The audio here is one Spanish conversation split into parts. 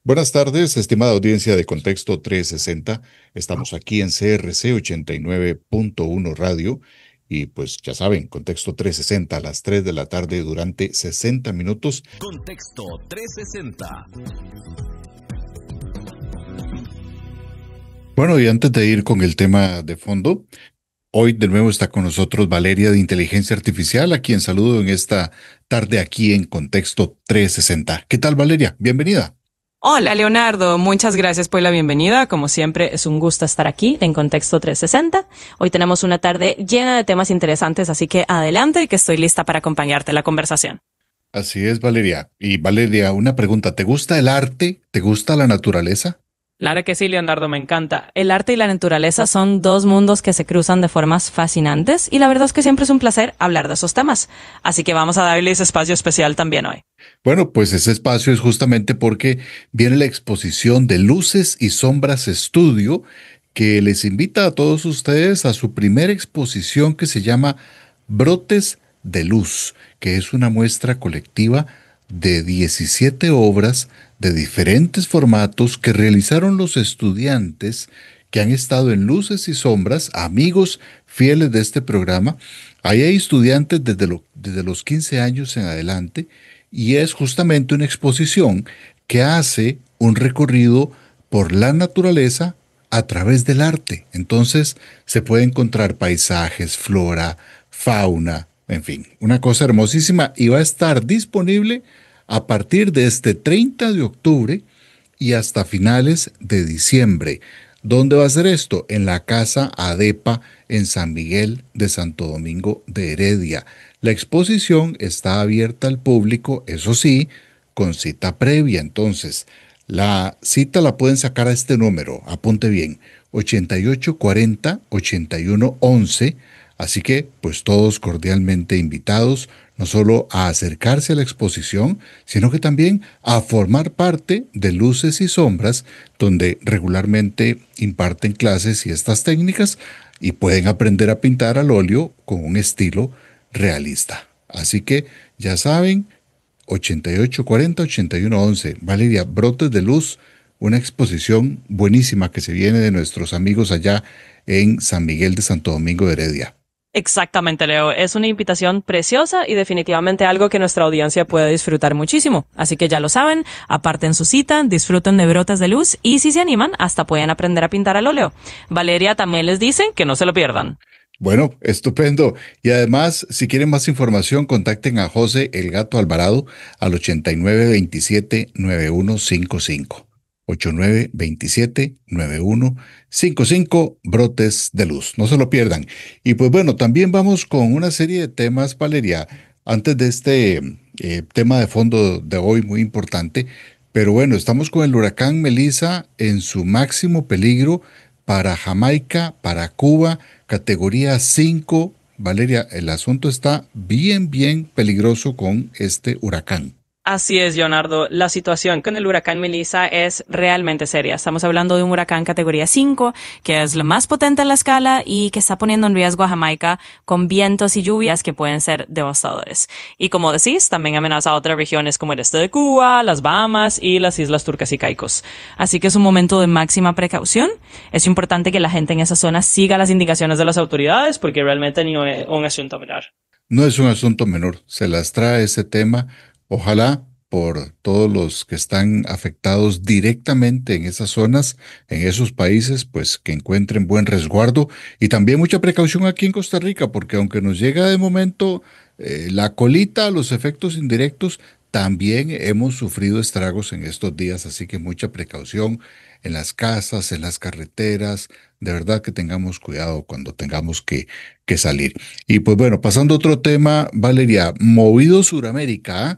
Buenas tardes, estimada audiencia de Contexto 360. Estamos aquí en CRC 89.1 Radio y pues ya saben, Contexto 360 a las 3 de la tarde durante 60 minutos. Contexto 360. Bueno, y antes de ir con el tema de fondo, hoy de nuevo está con nosotros Valeria de Inteligencia Artificial, a quien saludo en esta tarde aquí en Contexto 360. ¿Qué tal, Valeria? Bienvenida. Hola Leonardo, muchas gracias por la bienvenida. Como siempre, es un gusto estar aquí en Contexto 360. Hoy tenemos una tarde llena de temas interesantes, así que adelante, que estoy lista para acompañarte en la conversación. Así es, Valeria. Y Valeria, una pregunta, ¿te gusta el arte? ¿Te gusta la naturaleza? Claro que sí, Leonardo, me encanta. El arte y la naturaleza son dos mundos que se cruzan de formas fascinantes y la verdad es que siempre es un placer hablar de esos temas. Así que vamos a darle ese espacio especial también hoy. Bueno, pues ese espacio es justamente porque viene la exposición de Luces y Sombras Estudio, que les invita a todos ustedes a su primera exposición que se llama Brotes de Luz, que es una muestra colectiva de 17 obras de diferentes formatos que realizaron los estudiantes que han estado en Luces y Sombras, amigos fieles de este programa. Ahí hay estudiantes desde los 15 años en adelante y es justamente una exposición que hace un recorrido por la naturaleza a través del arte. Entonces se puede encontrar paisajes, flora, fauna, en fin, una cosa hermosísima y va a estar disponible a partir de este 30 de octubre y hasta finales de diciembre. ¿Dónde va a ser esto? En la Casa ADEPA en San Miguel de Santo Domingo de Heredia. La exposición está abierta al público, eso sí, con cita previa. Entonces, la cita la pueden sacar a este número, apunte bien, 8840-8111. Así que, pues todos cordialmente invitados, no solo a acercarse a la exposición, sino que también a formar parte de Luces y Sombras, donde regularmente imparten clases y estas técnicas y pueden aprender a pintar al óleo con un estilo realista. Así que, ya saben, 8840-8111. Valeria, Brotes de Luz, una exposición buenísima que se viene de nuestros amigos allá en San Miguel de Santo Domingo de Heredia. Exactamente, Leo. Es una invitación preciosa y definitivamente algo que nuestra audiencia puede disfrutar muchísimo. Así que ya lo saben, aparten su cita, disfruten de brotas de luz y si se animan, hasta pueden aprender a pintar al óleo. Valeria también les dice que no se lo pierdan. Bueno, estupendo. Y además, si quieren más información, contacten a José El Gato Alvarado al 8927-9155. 8927-9155, Brotes de Luz. No se lo pierdan. Y pues bueno, también vamos con una serie de temas, Valeria, antes de este tema de fondo de hoy muy importante. Pero bueno, estamos con el huracán Melissa en su máximo peligro para Jamaica, para Cuba, categoría 5. Valeria, el asunto está bien, bien peligroso con este huracán. Así es, Leonardo. La situación con el huracán Melissa es realmente seria. Estamos hablando de un huracán categoría 5, que es lo más potente en la escala y que está poniendo en riesgo a Jamaica con vientos y lluvias que pueden ser devastadores. Y como decís, también amenaza a otras regiones como el este de Cuba, las Bahamas y las Islas Turcas y Caicos. Así que es un momento de máxima precaución. Es importante que la gente en esa zona siga las indicaciones de las autoridades porque realmente no es un asunto menor. No es un asunto menor, se las trae ese tema. Ojalá por todos los que están afectados directamente en esas zonas, en esos países, pues que encuentren buen resguardo y también mucha precaución aquí en Costa Rica, porque aunque nos llega de momento la colita, los efectos indirectos, también hemos sufrido estragos en estos días, así que mucha precaución en las casas, en las carreteras, de verdad que tengamos cuidado cuando tengamos que salir. Y pues bueno, pasando a otro tema, Valeria, movido Suramérica, ¿ah?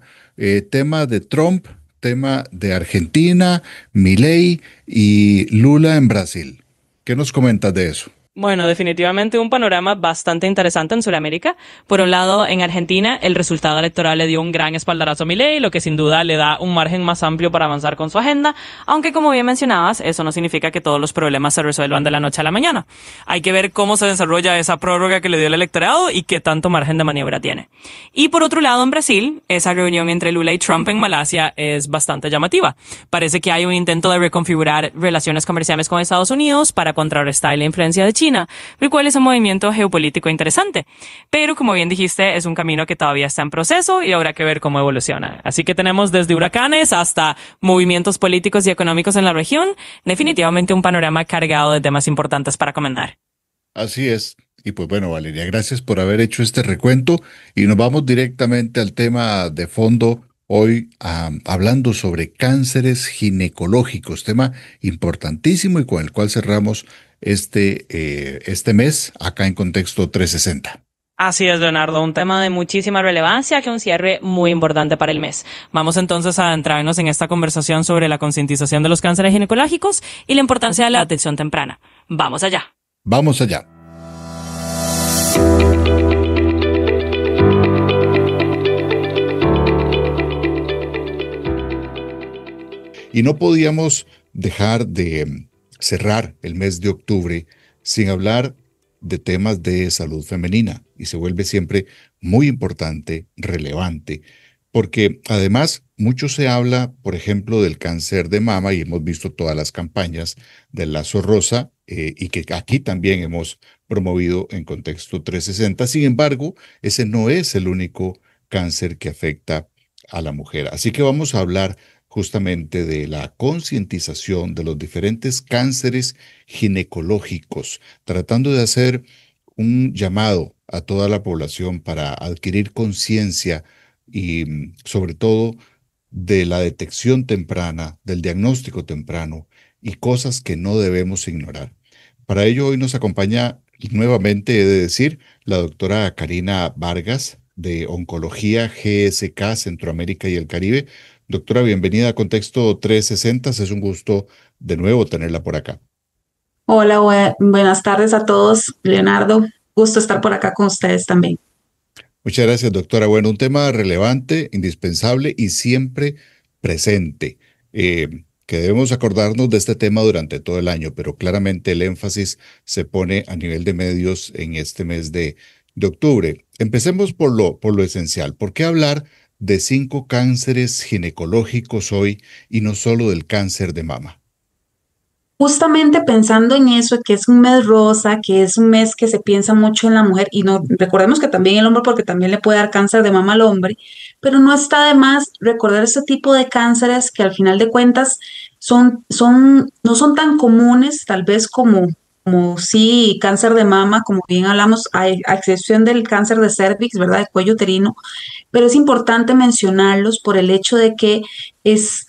Tema de Trump, tema de Argentina, Milei y Lula en Brasil. ¿Qué nos comentas de eso? Bueno, definitivamente un panorama bastante interesante en Sudamérica. Por un lado, en Argentina, el resultado electoral le dio un gran espaldarazo a Milei, lo que sin duda le da un margen más amplio para avanzar con su agenda, aunque como bien mencionabas, eso no significa que todos los problemas se resuelvan de la noche a la mañana. Hay que ver cómo se desarrolla esa prórroga que le dio el electorado y qué tanto margen de maniobra tiene. Y por otro lado, en Brasil, esa reunión entre Lula y Trump en Malasia es bastante llamativa. Parece que hay un intento de reconfigurar relaciones comerciales con Estados Unidos para contrarrestar la influencia de China, lo cual es un movimiento geopolítico interesante. Pero como bien dijiste, es un camino que todavía está en proceso y habrá que ver cómo evoluciona. Así que tenemos desde huracanes hasta movimientos políticos y económicos en la región, definitivamente un panorama cargado de temas importantes para comentar. Así es. Y pues bueno, Valeria, gracias por haber hecho este recuento y nos vamos directamente al tema de fondo hoy, hablando sobre cánceres ginecológicos, tema importantísimo y con el cual cerramos este mes acá en Contexto 360. Así es, Leonardo, un tema de muchísima relevancia que un cierre muy importante para el mes. Vamos entonces a adentrarnos en esta conversación sobre la concientización de los cánceres ginecológicos y la importancia de la detección temprana. ¡Vamos allá! Vamos allá. Y no podíamos dejar de cerrar el mes de octubre sin hablar de temas de salud femenina y se vuelve siempre muy importante, relevante, porque además mucho se habla, por ejemplo, del cáncer de mama y hemos visto todas las campañas del lazo rosa y que aquí también hemos promovido en Contexto 360. Sin embargo, ese no es el único cáncer que afecta a la mujer. Así que vamos a hablar justamente de la concientización de los diferentes cánceres ginecológicos, tratando de hacer un llamado a toda la población para adquirir conciencia y sobre todo de la detección temprana, del diagnóstico temprano y cosas que no debemos ignorar. Para ello hoy nos acompaña nuevamente, he de decir, la doctora Karina Vargas de Oncología GSK Centroamérica y el Caribe. Doctora, bienvenida a Contexto 360. Es un gusto de nuevo tenerla por acá. Hola, buenas tardes a todos. Leonardo, gusto estar por acá con ustedes también. Muchas gracias, doctora. Bueno, un tema relevante, indispensable y siempre presente, que debemos acordarnos de este tema durante todo el año, pero claramente el énfasis se pone a nivel de medios en este mes de octubre. Empecemos por lo esencial. ¿Por qué hablar de 5 cánceres ginecológicos hoy y no solo del cáncer de mama? Justamente pensando en eso, que es un mes rosa, que es un mes que se piensa mucho en la mujer, y no recordemos que también el hombre, porque también le puede dar cáncer de mama al hombre, pero no está de más recordar ese tipo de cánceres que al final de cuentas no son tan comunes, tal vez como sí cáncer de mama, como bien hablamos, a excepción del cáncer de cervix, ¿verdad? De cuello uterino, pero es importante mencionarlos por el hecho de que es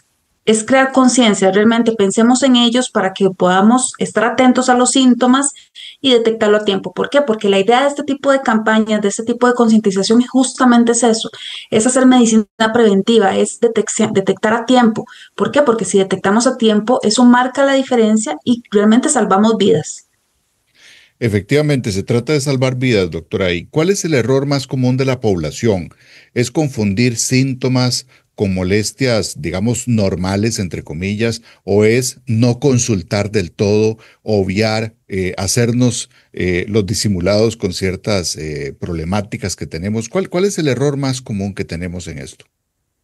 crear conciencia, realmente pensemos en ellos para que podamos estar atentos a los síntomas y detectarlo a tiempo. ¿Por qué? Porque la idea de este tipo de campañas, de este tipo de concientización justamente es eso, es hacer medicina preventiva, es detectar a tiempo. ¿Por qué? Porque si detectamos a tiempo, eso marca la diferencia y realmente salvamos vidas. Efectivamente, se trata de salvar vidas, doctora. ¿Y cuál es el error más común de la población? ¿Es confundir síntomas con molestias, digamos, normales, entre comillas, o es no consultar del todo, obviar, hacernos los disimulados con ciertas problemáticas que tenemos? ¿Cuál es el error más común que tenemos en esto?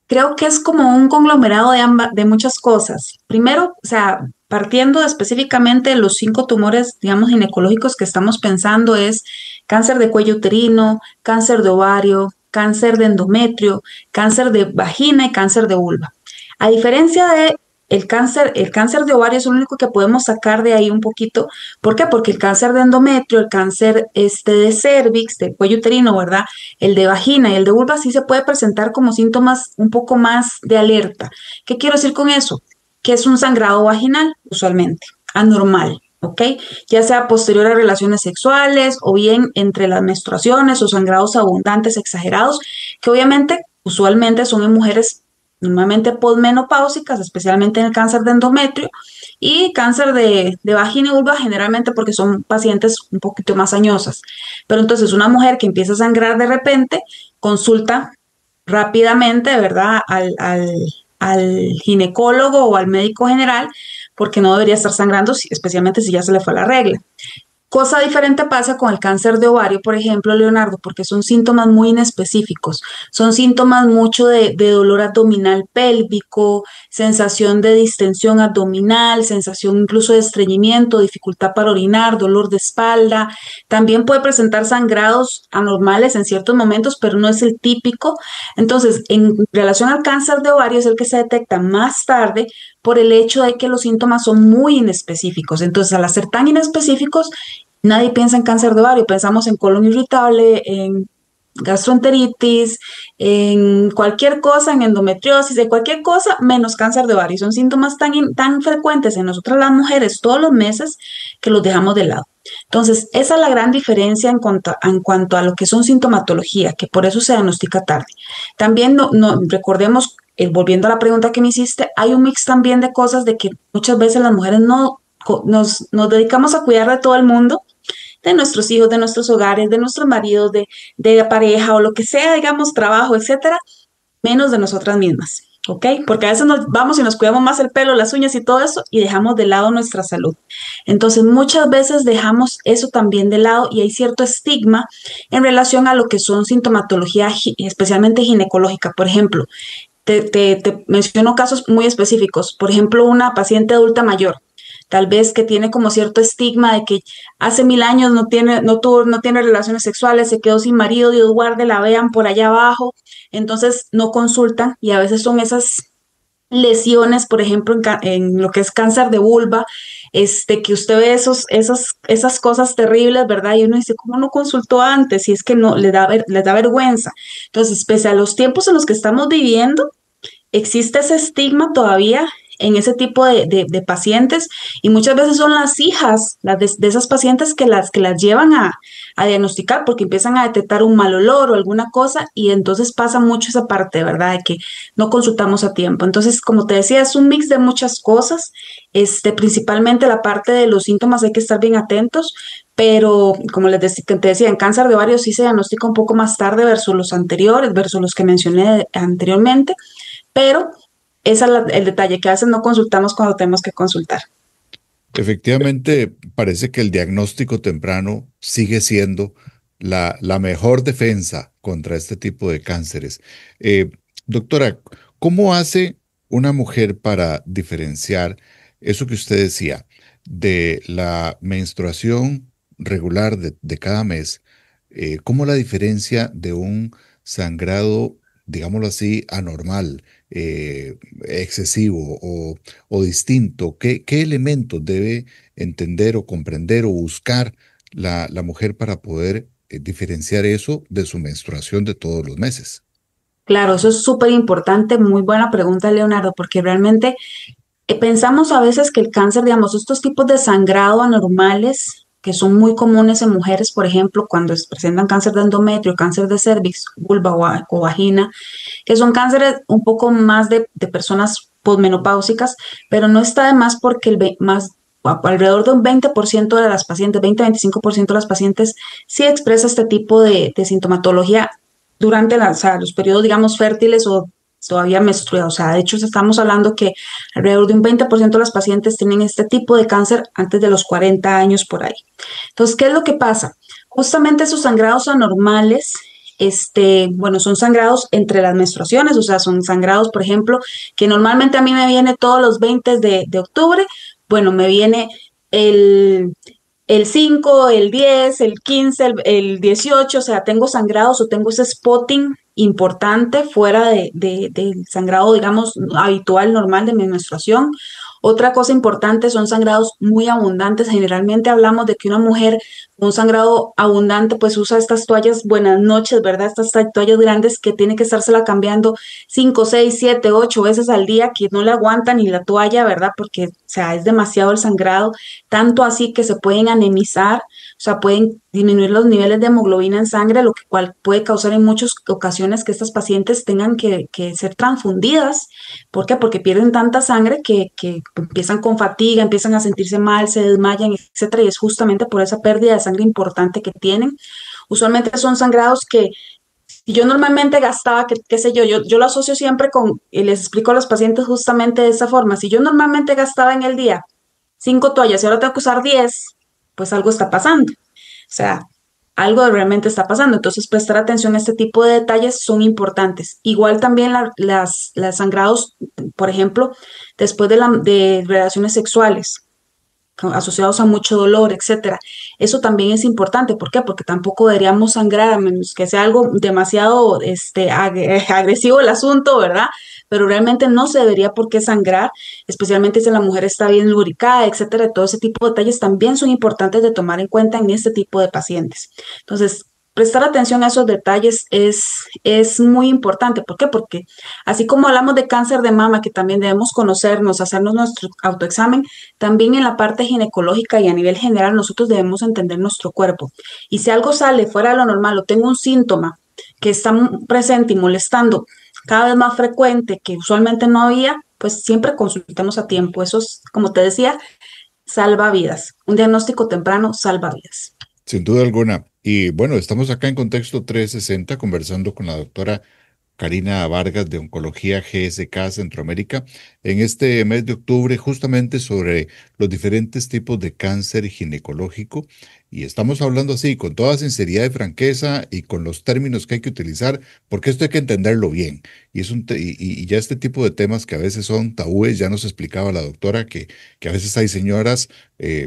Creo que es como un conglomerado de muchas cosas. Primero, o sea, partiendo específicamente de los 5 tumores, digamos, ginecológicos que estamos pensando es cáncer de cuello uterino, cáncer de ovario, cáncer de endometrio, cáncer de vagina y cáncer de vulva. A diferencia de el cáncer de ovario es el único que podemos sacar de ahí un poquito. ¿Por qué? Porque el cáncer de endometrio, el cáncer de cervix, de cuello uterino, ¿verdad? El de vagina y el de vulva sí se puede presentar como síntomas un poco más de alerta. ¿Qué quiero decir con eso? Que es un sangrado vaginal, usualmente, anormal. ¿Ok? Ya sea posterior a relaciones sexuales o bien entre las menstruaciones o sangrados abundantes, exagerados, que obviamente usualmente son en mujeres normalmente posmenopáusicas, especialmente en el cáncer de endometrio, y cáncer de vagina y vulva generalmente porque son pacientes un poquito más añosas. Pero entonces una mujer que empieza a sangrar de repente, consulta rápidamente, ¿verdad? Al ginecólogo o al médico general, porque no debería estar sangrando, especialmente si ya se le fue la regla. Cosa diferente pasa con el cáncer de ovario, por ejemplo, Leonardo, porque son síntomas muy inespecíficos. Son síntomas mucho de dolor abdominal pélvico, sensación de distensión abdominal, sensación incluso de estreñimiento, dificultad para orinar, dolor de espalda. También puede presentar sangrados anormales en ciertos momentos, pero no es el típico. Entonces, en relación al cáncer de ovario, es el que se detecta más tarde por el hecho de que los síntomas son muy inespecíficos. Entonces, al ser tan inespecíficos, nadie piensa en cáncer de ovario, pensamos en colon irritable, en gastroenteritis, en cualquier cosa, en endometriosis, de cualquier cosa, menos cáncer de ovario. Son síntomas tan frecuentes en nosotras las mujeres todos los meses que los dejamos de lado. Entonces, esa es la gran diferencia en cuanto a lo que son sintomatología, que por eso se diagnostica tarde. También recordemos, volviendo a la pregunta que me hiciste, hay un mix también de cosas de que muchas veces las mujeres no nos dedicamos a cuidar de todo el mundo, de nuestros hijos, de nuestros hogares, de nuestros maridos, de la pareja o lo que sea, digamos, trabajo, etcétera, menos de nosotras mismas, ¿ok? Porque a veces nos vamos y nos cuidamos más el pelo, las uñas y todo eso y dejamos de lado nuestra salud. Entonces, muchas veces dejamos eso también de lado y hay cierto estigma en relación a lo que son sintomatología, especialmente ginecológica. Por ejemplo, te menciono casos muy específicos. Por ejemplo, una paciente adulta mayor tal vez que tiene como cierto estigma de que hace 1000 años no tiene relaciones sexuales, se quedó sin marido, Dios guarde, la vean por allá abajo, entonces no consultan y a veces son esas lesiones, por ejemplo, en lo que es cáncer de vulva, que usted ve esas cosas terribles, ¿verdad? Y uno dice, ¿cómo no consultó antes? Y es que no, le da vergüenza. Entonces, pese a los tiempos en los que estamos viviendo, existe ese estigma todavía en ese tipo de pacientes y muchas veces son las hijas de esas pacientes que las llevan a diagnosticar porque empiezan a detectar un mal olor o alguna cosa y entonces pasa mucho esa parte, ¿verdad? De que no consultamos a tiempo. Entonces, como te decía, es un mix de muchas cosas, principalmente la parte de los síntomas hay que estar bien atentos, pero como te decía, en cáncer de ovario sí se diagnostica un poco más tarde versus los anteriores, versus los que mencioné anteriormente, pero ese es el detalle, que a veces no consultamos cuando tenemos que consultar. Efectivamente, parece que el diagnóstico temprano sigue siendo la mejor defensa contra este tipo de cánceres. Eh, Doctora, ¿cómo hace una mujer para diferenciar eso que usted decía de la menstruación regular de cada mes? ¿Cómo la diferencia de un sangrado, digámoslo así, anormal, excesivo o distinto? ¿Qué elementos debe entender o comprender o buscar la mujer para poder diferenciar eso de su menstruación de todos los meses? Claro, eso es súper importante, muy buena pregunta, Leonardo, porque realmente pensamos a veces que el cáncer, digamos, estos tipos de sangrado anormales que son muy comunes en mujeres, por ejemplo, cuando presentan cáncer de endometrio, cáncer de cervix, vulva o vagina, que son cánceres un poco más de personas posmenopáusicas, pero no está de más porque alrededor de un 20% de las pacientes, 20-25% de las pacientes sí expresa este tipo de sintomatología durante o sea, los periodos, digamos, fértiles o todavía menstruados. O sea, de hecho, estamos hablando que alrededor de un 20% de las pacientes tienen este tipo de cáncer antes de los 40 años por ahí. Entonces, ¿qué es lo que pasa? Justamente esos sangrados anormales, bueno, son sangrados entre las menstruaciones, o sea, son sangrados, por ejemplo, que normalmente a mí me viene todos los 20 de octubre, bueno, me viene el, el 5, el 10, el 15, el 18, o sea, tengo sangrados o tengo ese spotting importante fuera del sangrado, digamos, habitual, normal de mi menstruación. Otra cosa importante son sangrados muy abundantes. Generalmente hablamos de que una mujer con un sangrado abundante pues usa estas toallas buenas noches, ¿verdad? Estas toallas grandes que tiene que estársela cambiando 5, 6, 7, 8 veces al día, que no le aguanta ni la toalla, ¿verdad? Porque, o sea, es demasiado el sangrado, tanto así que se pueden anemizar. O sea, pueden disminuir los niveles de hemoglobina en sangre, lo que cual puede causar en muchas ocasiones que estas pacientes tengan que ser transfundidas. ¿Por qué? Porque pierden tanta sangre que empiezan con fatiga, empiezan a sentirse mal, se desmayan, etcétera, y es justamente por esa pérdida de sangre importante que tienen. Usualmente son sangrados que y yo normalmente gastaba, qué sé yo lo asocio siempre con, y les explico a los pacientes justamente de esa forma, si yo normalmente gastaba en el día 5 toallas y ahora tengo que usar 10, pues algo está pasando. O sea, algo realmente está pasando. Entonces, prestar atención a este tipo de detalles son importantes. Igual también las sangrados, por ejemplo, después de relaciones sexuales asociados a mucho dolor, etcétera. Eso también es importante. ¿Por qué? Porque tampoco deberíamos sangrar, a menos que sea algo demasiado agresivo el asunto, ¿verdad? Pero realmente no se debería por qué sangrar, especialmente si la mujer está bien lubricada, etcétera. Todo ese tipo de detalles también son importantes de tomar en cuenta en este tipo de pacientes. Entonces, prestar atención a esos detalles es muy importante. ¿Por qué? Porque así como hablamos de cáncer de mama, que también debemos conocernos, hacernos nuestro autoexamen, también en la parte ginecológica y a nivel general nosotros debemos entender nuestro cuerpo. Y si algo sale fuera de lo normal o tengo un síntoma que está presente y molestando cada vez más frecuente que usualmente no había, pues siempre consultemos a tiempo. Eso es, como te decía, salva vidas. Un diagnóstico temprano salva vidas. Sin duda alguna. Y bueno, estamos acá en Contexto 360 conversando con la doctora Karina Vargas de Oncología GSK Centroamérica en este mes de octubre justamente sobre los diferentes tipos de cáncer ginecológico y estamos hablando así con toda sinceridad y franqueza y con los términos que hay que utilizar porque esto hay que entenderlo bien y y ya este tipo de temas que a veces son tabúes, ya nos explicaba la doctora que a veces hay señoras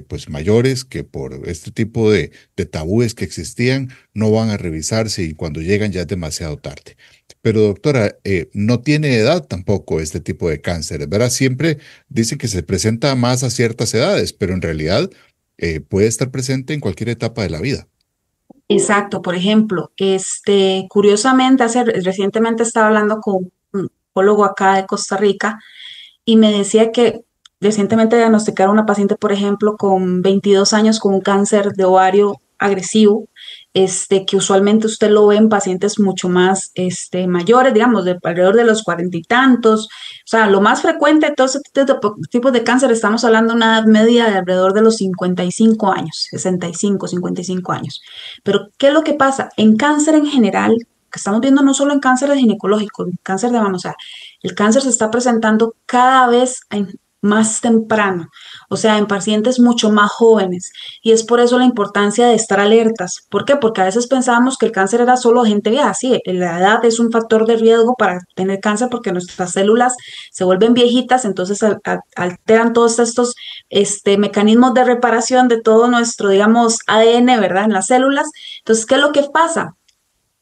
pues mayores que por este tipo de tabúes que existían no van a revisarse y cuando llegan ya es demasiado tarde. Pero doctora, no tiene edad tampoco este tipo de cáncer, ¿verdad? Siempre dicen que se presenta más a ciertas edades, pero en realidad puede estar presente en cualquier etapa de la vida. Exacto, por ejemplo, curiosamente, recientemente estaba hablando con un oncólogo acá de Costa Rica y me decía que recientemente diagnosticaron a una paciente, por ejemplo, con 22 años con un cáncer de ovario agresivo, que usualmente usted lo ve en pacientes mucho más mayores, digamos, de alrededor de los 40 y tantos. O sea, lo más frecuente de todos estos tipos de cáncer, estamos hablando de una edad media de alrededor de los 55 años, 65, 55 años. Pero, ¿qué es lo que pasa? En cáncer en general, que estamos viendo no solo en cáncer de ginecológico, en cáncer de mama, o sea, el cáncer se está presentando cada vez más temprano, o sea, en pacientes mucho más jóvenes. Y es por eso la importancia de estar alertas. ¿Por qué? Porque a veces pensábamos que el cáncer era solo gente vieja. Sí, la edad es un factor de riesgo para tener cáncer porque nuestras células se vuelven viejitas, entonces alteran todos estos mecanismos de reparación de todo nuestro, digamos, ADN, ¿verdad? En las células. Entonces, ¿qué es lo que pasa?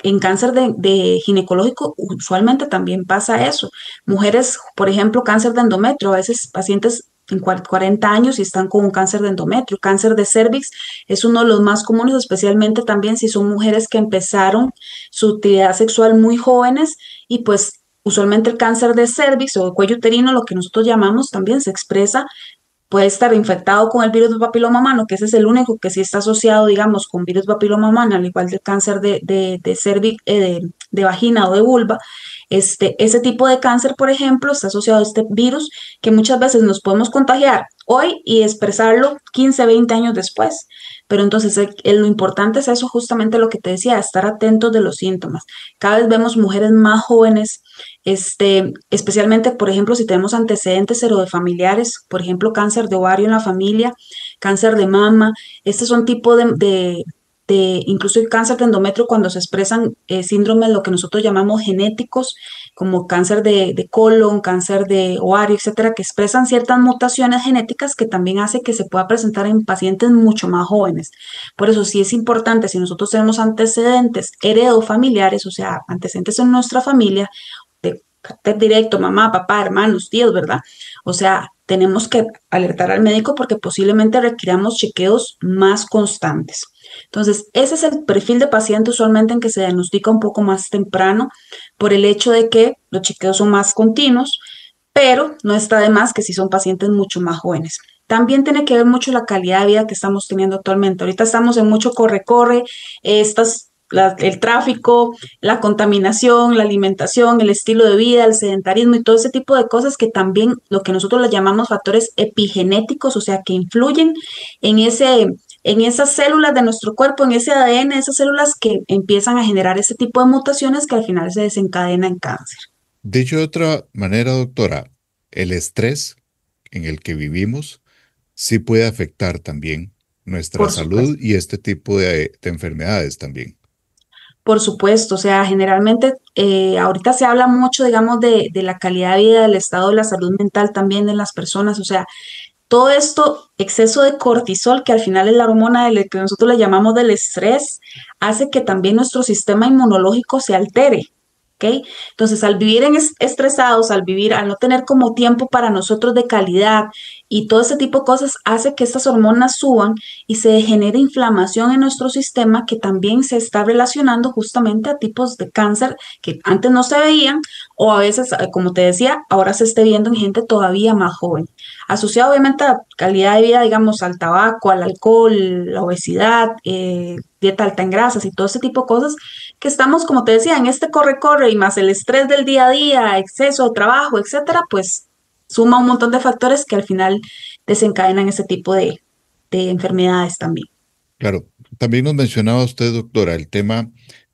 En cáncer de ginecológico usualmente también pasa eso. Mujeres, por ejemplo, cáncer de endometrio, a veces pacientes en 40 años y están con un cáncer de endometrio. Cáncer de cervix es uno de los más comunes, especialmente también si son mujeres que empezaron su actividad sexual muy jóvenes y pues usualmente el cáncer de cervix o de cuello uterino, lo que nosotros llamamos, también se expresa, puede estar infectado con el virus del papiloma humano, que ese es el único que sí está asociado, digamos, con virus papiloma humano, al igual del cáncer de cervix, de vagina o de vulva. Ese tipo de cáncer, por ejemplo, está asociado a este virus que muchas veces nos podemos contagiar hoy y expresarlo 15, 20 años después. Pero entonces lo importante es eso, justamente lo que te decía, estar atentos de los síntomas. Cada vez vemos mujeres más jóvenes, especialmente, por ejemplo, si tenemos antecedentes serodefamiliares, por ejemplo, cáncer de ovario en la familia, cáncer de mama, estos son tipos incluso el cáncer de endometrio cuando se expresan síndromes, lo que nosotros llamamos genéticos, como cáncer de colon, cáncer de ovario, etcétera, que expresan ciertas mutaciones genéticas que también hace que se pueda presentar en pacientes mucho más jóvenes. Por eso sí es importante, si nosotros tenemos antecedentes heredofamiliares, o sea, antecedentes en nuestra familia, de carácter directo, mamá, papá, hermanos, tíos, ¿verdad? O sea, tenemos que alertar al médico porque posiblemente requiramos chequeos más constantes. Entonces, ese es el perfil de paciente usualmente en que se diagnostica un poco más temprano por el hecho de que los chequeos son más continuos, pero no está de más que si son pacientes mucho más jóvenes. también tiene que ver mucho la calidad de vida que estamos teniendo actualmente. Ahorita estamos en mucho corre-corre, el tráfico, la contaminación, la alimentación, el estilo de vida, el sedentarismo y todo ese tipo de cosas que también lo que nosotros le llamamos factores epigenéticos, o sea, que influyen en en esas células de nuestro cuerpo, en ese ADN, esas células que empiezan a generar ese tipo de mutaciones que al final se desencadena en cáncer. Dicho de otra manera, doctora, el estrés en el que vivimos sí puede afectar también nuestra Por salud supuesto. y este tipo de enfermedades también. Por supuesto, o sea, generalmente ahorita se habla mucho, digamos, de la calidad de vida, del estado de la salud mental también de las personas, o sea, todo esto, exceso de cortisol, que al final es la hormona que nosotros le llamamos del estrés, hace que también nuestro sistema inmunológico se altere. ¿Ok? Entonces, al vivir estresados, al no tener como tiempo para nosotros de calidad y todo ese tipo de cosas, hace que estas hormonas suban y se genere inflamación en nuestro sistema que también se está relacionando justamente a tipos de cáncer que antes no se veían o a veces, como te decía, ahora se esté viendo en gente todavía más joven. Asociado obviamente a la calidad de vida, digamos, al tabaco, al alcohol, la obesidad, dieta alta en grasas y todo ese tipo de cosas que estamos, como te decía, en este corre-corre y más el estrés del día a día, exceso de trabajo, etcétera, pues suma un montón de factores que al final desencadenan ese tipo de enfermedades también. Claro, también nos mencionaba usted, doctora, el tema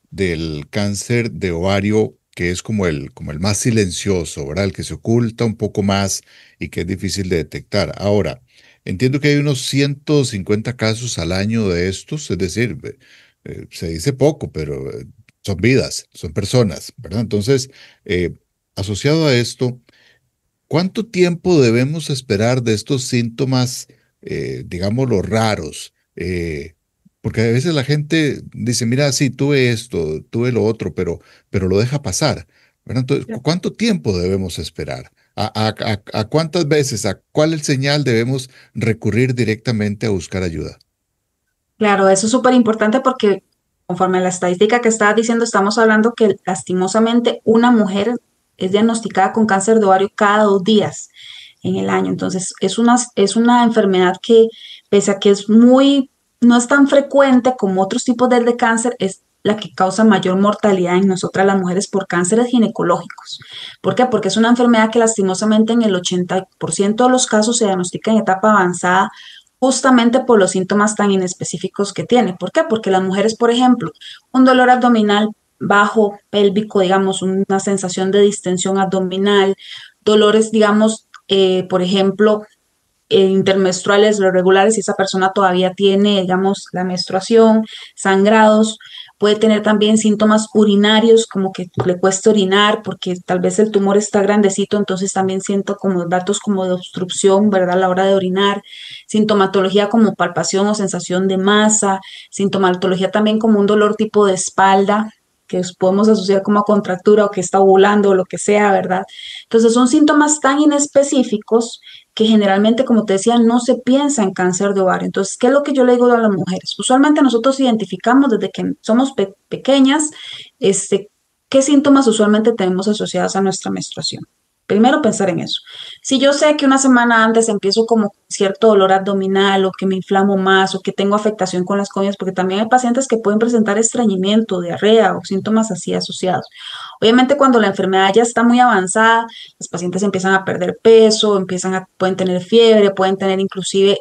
del cáncer de ovario, que es como el más silencioso, ¿verdad? El que se oculta un poco más y que es difícil de detectar. Ahora, entiendo que hay unos 150 casos al año de estos, es decir, se dice poco, pero son vidas, son personas, ¿verdad? Entonces, eh, asociado a esto, ¿cuánto tiempo debemos esperar de estos síntomas, digamos, los raros? Porque a veces la gente dice, mira, sí, tuve esto, tuve lo otro, pero lo deja pasar, ¿verdad? Entonces, ¿cuánto tiempo debemos esperar? ¿A cuántas veces, a cuál señal debemos recurrir directamente a buscar ayuda? Claro, eso es súper importante porque conforme a la estadística que estabas diciendo, estamos hablando que lastimosamente una mujer es diagnosticada con cáncer de ovario cada 2 días en el año. Entonces, es una enfermedad que, pese a que no es tan frecuente como otros tipos de cáncer, es la que causa mayor mortalidad en nosotras las mujeres por cánceres ginecológicos. ¿Por qué? Porque es una enfermedad que lastimosamente en el 80% de los casos se diagnostica en etapa avanzada justamente por los síntomas tan inespecíficos que tiene. ¿Por qué? Porque las mujeres, por ejemplo, un dolor abdominal bajo, pélvico, digamos, una sensación de distensión abdominal, dolores, digamos, por ejemplo, intermenstruales, los regulares, si esa persona todavía tiene, digamos, la menstruación, sangrados, puede tener también síntomas urinarios, como que le cuesta orinar porque tal vez el tumor está grandecito, entonces también siento como datos como de obstrucción, ¿verdad? A la hora de orinar, sintomatología como palpación o sensación de masa, sintomatología también como un dolor tipo de espalda, que podemos asociar como a contractura o que está ovulando o lo que sea, ¿verdad? Entonces son síntomas tan inespecíficos que generalmente, como te decía, no se piensa en cáncer de ovario. Entonces, ¿qué es lo que yo le digo a las mujeres? Usualmente nosotros identificamos desde que somos pequeñas, este, qué síntomas usualmente tenemos asociados a nuestra menstruación. Primero pensar en eso. Si yo sé que una semana antes empiezo como cierto dolor abdominal o que me inflamo más o que tengo afectación con las comidas, porque también hay pacientes que pueden presentar estreñimiento, diarrea o síntomas así asociados. Obviamente cuando la enfermedad ya está muy avanzada, los pacientes empiezan a perder peso, pueden tener fiebre, pueden tener inclusive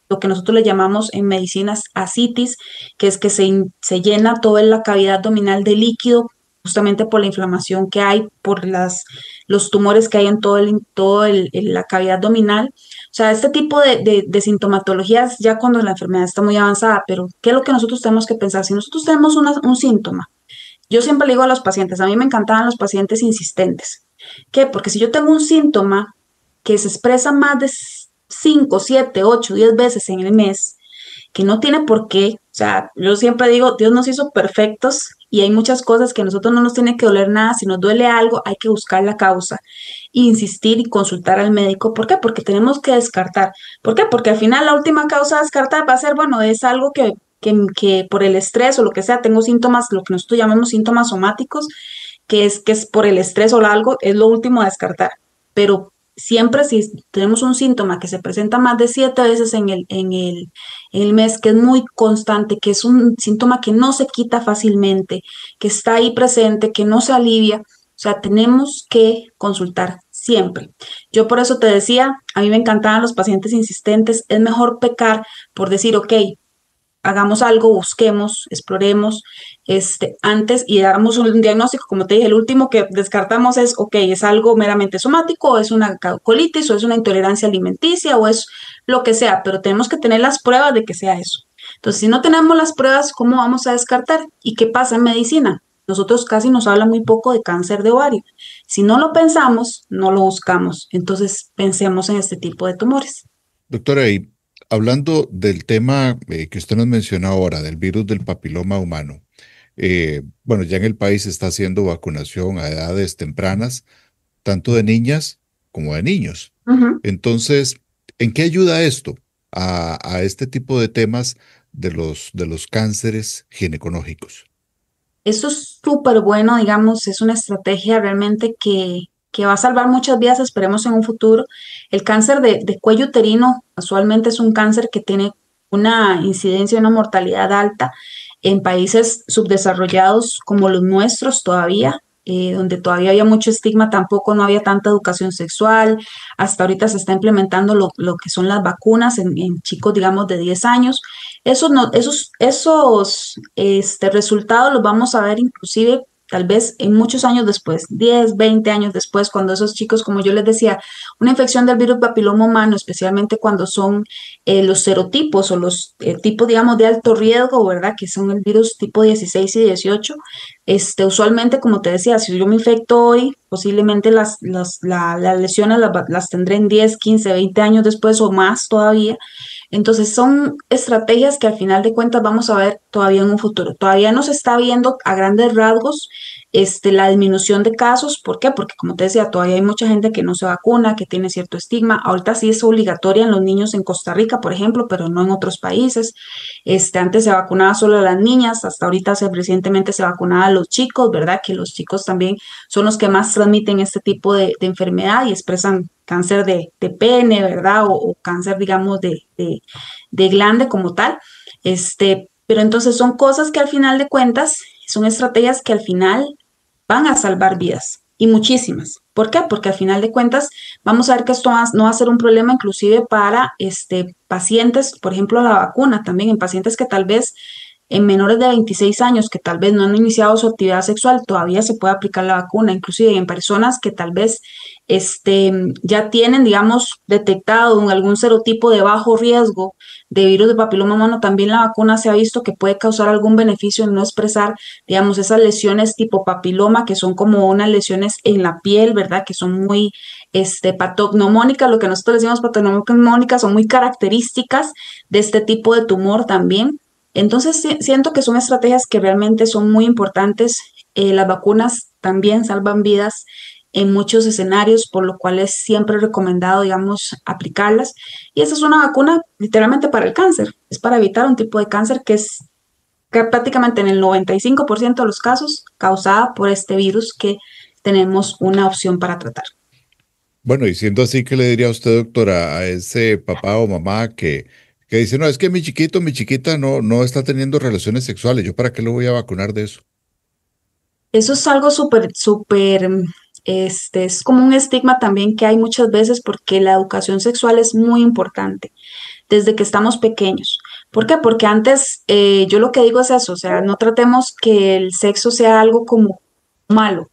lo que nosotros le llamamos en medicinas ascitis, que es que se llena toda la cavidad abdominal de líquido justamente por la inflamación que hay, por los tumores que hay en la cavidad abdominal. O sea, este tipo de sintomatologías ya cuando la enfermedad está muy avanzada, pero ¿qué es lo que nosotros tenemos que pensar? Si nosotros tenemos un síntoma, yo siempre le digo a los pacientes, a mí me encantaban los pacientes insistentes. ¿Qué? Porque si yo tengo un síntoma que se expresa más de 5, 7, 8, 10 veces en el mes, que no tiene por qué, o sea, yo siempre digo, Dios nos hizo perfectos y hay muchas cosas que a nosotros no nos tiene que doler nada, si nos duele algo hay que buscar la causa, insistir y consultar al médico. ¿Por qué? Porque tenemos que descartar. ¿Por qué? Porque al final la última causa a descartar va a ser, bueno, es algo que por el estrés o lo que sea, tengo síntomas, lo que nosotros llamamos síntomas somáticos, que es por el estrés o algo, es lo último a descartar. Pero siempre si tenemos un síntoma que se presenta más de 7 veces en el mes, que es muy constante, que es un síntoma que no se quita fácilmente, que está ahí presente, que no se alivia, o sea, tenemos que consultar siempre. Yo por eso te decía, a mí me encantaban los pacientes insistentes, es mejor pecar por decir, ok, hagamos algo, busquemos, exploremos, antes y hagamos un diagnóstico, como te dije, el último que descartamos es, ok, es algo meramente somático, o es una colitis, o es una intolerancia alimenticia, o es lo que sea, pero tenemos que tener las pruebas de que sea eso. Entonces, si no tenemos las pruebas, ¿cómo vamos a descartar? ¿Y qué pasa en medicina? Nosotros casi nos habla muy poco de cáncer de ovario. Si no lo pensamos, no lo buscamos. Entonces, pensemos en este tipo de tumores. Doctora, y hablando del tema que usted nos menciona ahora, del virus del papiloma humano, bueno, ya en el país se está haciendo vacunación a edades tempranas, tanto de niñas como de niños. Ujú. Entonces, ¿en qué ayuda esto a este tipo de temas de los cánceres ginecológicos? Eso es súper bueno, digamos, es una estrategia realmente que va a salvar muchas vidas, esperemos en un futuro. El cáncer de cuello uterino usualmente es un cáncer que tiene una incidencia, una mortalidad alta en países subdesarrollados como los nuestros todavía, donde todavía había mucho estigma, tampoco no había tanta educación sexual. Hasta ahorita se está implementando lo que son las vacunas en chicos, digamos, de 10 años. Esos resultados los vamos a ver inclusive tal vez en muchos años después, 10, 20 años después, cuando esos chicos, como yo les decía, una infección del virus papiloma humano, especialmente cuando son los serotipos o los tipos, digamos, de alto riesgo, ¿verdad? Que son el virus tipo 16 y 18. Usualmente, como te decía, si yo me infecto hoy, posiblemente las lesiones las tendré en 10, 15, 20 años después o más todavía. Entonces son estrategias que al final de cuentas vamos a ver todavía en un futuro. Todavía no se está viendo a grandes rasgos la disminución de casos. ¿Por qué? Porque como te decía, todavía hay mucha gente que no se vacuna, que tiene cierto estigma. Ahorita sí es obligatoria en los niños en Costa Rica, por ejemplo, pero no en otros países. Antes se vacunaba solo a las niñas, hasta ahorita recientemente se vacunaba a los chicos, ¿verdad? Que los chicos también son los que más transmiten este tipo de enfermedad y expresan cáncer de pene, ¿verdad? O cáncer, digamos, de glande como tal. Pero entonces son cosas que al final de cuentas, son estrategias que al final van a salvar vidas y muchísimas. ¿Por qué? Porque al final de cuentas vamos a ver que esto no va a ser un problema inclusive para pacientes, por ejemplo, la vacuna también en pacientes que tal vez en menores de 26 años que tal vez no han iniciado su actividad sexual, todavía se puede aplicar la vacuna, inclusive en personas que tal vez ya tienen, digamos, detectado algún serotipo de bajo riesgo de virus de papiloma humano, también la vacuna se ha visto que puede causar algún beneficio en no expresar, digamos, esas lesiones tipo papiloma, que son como unas lesiones en la piel, ¿verdad? Que son muy patognomónicas, lo que nosotros decimos patognomónicas, son muy características de este tipo de tumor también. Entonces, siento que son estrategias que realmente son muy importantes. Las vacunas también salvan vidas en muchos escenarios, por lo cual es siempre recomendado, digamos, aplicarlas. Y esa es una vacuna literalmente para el cáncer, es para evitar un tipo de cáncer que prácticamente en el 95% de los casos causada por este virus que tenemos una opción para tratar. Bueno, y siendo así, ¿qué le diría a usted, doctora, a ese papá o mamá que dice, no, es que mi chiquito, mi chiquita no está teniendo relaciones sexuales, ¿yo para qué lo voy a vacunar de eso? Eso es algo súper, súper, es como un estigma también que hay muchas veces porque la educación sexual es muy importante desde que estamos pequeños. ¿Por qué? Porque antes yo lo que digo es eso, o sea, no tratemos que el sexo sea algo como malo.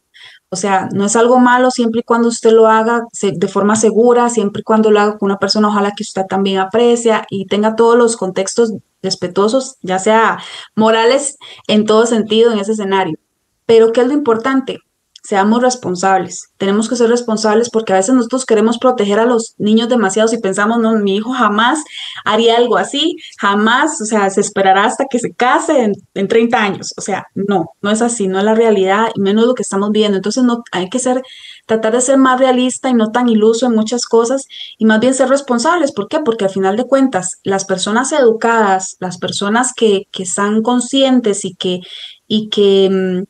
O sea, no es algo malo siempre y cuando usted lo haga de forma segura, siempre y cuando lo haga con una persona, ojalá que usted también aprecia y tenga todos los contextos respetuosos, ya sea morales en todo sentido en ese escenario. Pero ¿qué es lo importante? Seamos responsables. Tenemos que ser responsables porque a veces nosotros queremos proteger a los niños demasiado si pensamos, no, mi hijo jamás haría algo así, jamás, o sea, se esperará hasta que se case en 30 años. O sea, no, no es así, no es la realidad y menos lo que estamos viendo. Entonces, no, hay que tratar de ser más realista y no tan iluso en muchas cosas y más bien ser responsables. ¿Por qué? Porque al final de cuentas, las personas educadas, las personas que están conscientes y que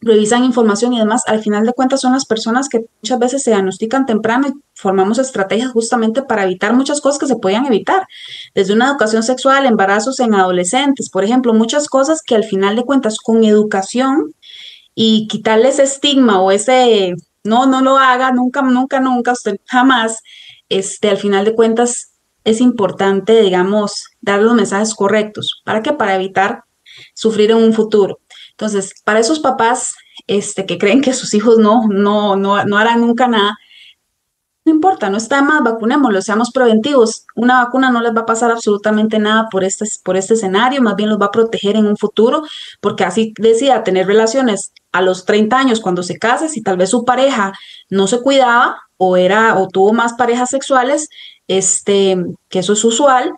revisan información y demás, al final de cuentas son las personas que muchas veces se diagnostican temprano y formamos estrategias justamente para evitar muchas cosas que se podían evitar, desde una educación sexual, embarazos en adolescentes, por ejemplo, muchas cosas que al final de cuentas con educación y quitarle ese estigma o ese, no, no lo haga, nunca, nunca, nunca, usted jamás, al final de cuentas es importante, digamos, dar los mensajes correctos. ¿Para qué? Para evitar sufrir en un futuro. Entonces, para esos papás que creen que sus hijos no harán nunca nada, no importa, no está de más, vacunémoslos, seamos preventivos. Una vacuna no les va a pasar absolutamente nada por este escenario, más bien los va a proteger en un futuro, porque así decida tener relaciones a los 30 años cuando se case, si tal vez su pareja no se cuidaba o tuvo más parejas sexuales, que eso es usual,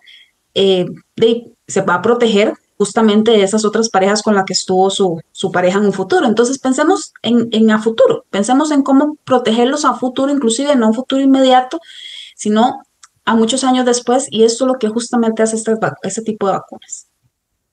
se va a proteger justamente de esas otras parejas con las que estuvo su pareja en un futuro. Entonces pensemos en a futuro, pensemos en cómo protegerlos a futuro, inclusive no a un futuro inmediato, sino a muchos años después, y esto es lo que justamente hace este tipo de vacunas.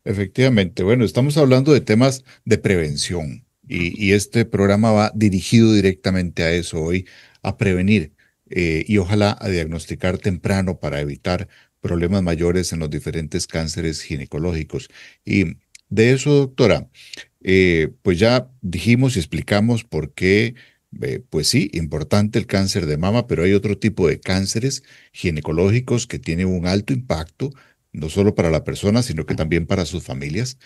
Efectivamente, bueno, estamos hablando de temas de prevención y este programa va dirigido directamente a eso hoy, a prevenir y ojalá a diagnosticar temprano para evitar problemas mayores en los diferentes cánceres ginecológicos. Y de eso, doctora, pues ya dijimos y explicamos por qué, pues sí, importante el cáncer de mama, pero hay otro tipo de cánceres ginecológicos que tienen un alto impacto no solo para la persona, sino que también para sus familias.